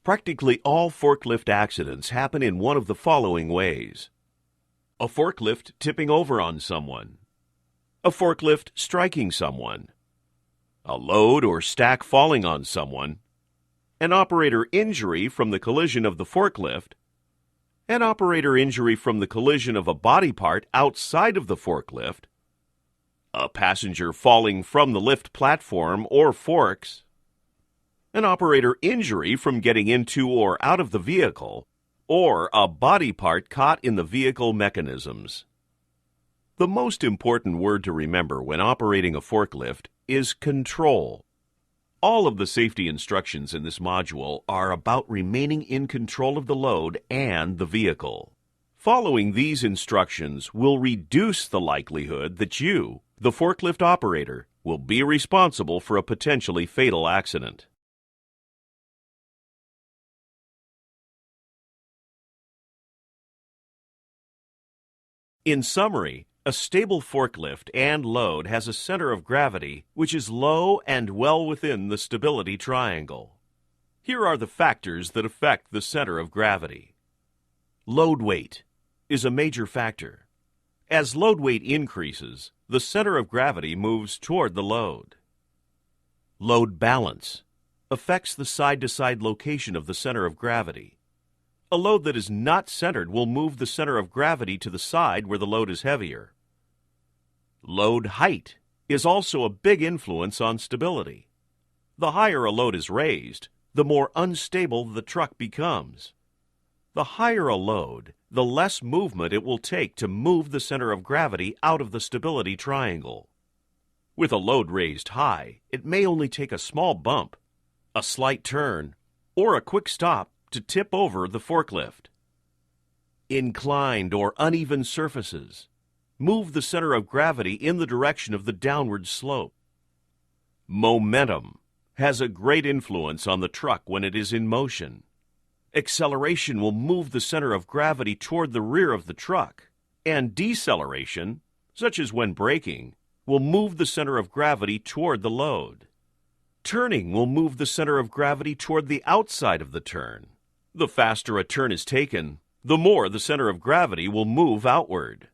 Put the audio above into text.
Practically all forklift accidents happen in one of the following ways: a forklift tipping over on someone, a forklift striking someone, a load or stack falling on someone, an operator injury from the collision of the forklift, an operator injury from the collision of a body part outside of the forklift, a passenger falling from the lift platform or forks, an operator injury from getting into or out of the vehicle, or a body part caught in the vehicle mechanisms. The most important word to remember when operating a forklift is control. All of the safety instructions in this module are about remaining in control of the load and the vehicle. Following these instructions will reduce the likelihood that you, the forklift operator, will be responsible for a potentially fatal accident. In summary, a stable forklift and load has a center of gravity which is low and well within the stability triangle. Here are the factors that affect the center of gravity. Load weight is a major factor. As load weight increases, the center of gravity moves toward the load. Load balance affects the side-to-side location of the center of gravity. A load that is not centered will move the center of gravity to the side where the load is heavier. Load height is also a big influence on stability. The higher a load is raised, the more unstable the truck becomes. The higher a load, the less movement it will take to move the center of gravity out of the stability triangle. With a load raised high, it may only take a small bump, a slight turn, or a quick stop to tip over the forklift. Inclined or uneven surfaces move the center of gravity in the direction of the downward slope. Momentum has a great influence on the truck when it is in motion. Acceleration will move the center of gravity toward the rear of the truck, and deceleration, such as when braking, will move the center of gravity toward the load. Turning will move the center of gravity toward the outside of the turn. The faster a turn is taken, the more the center of gravity will move outward.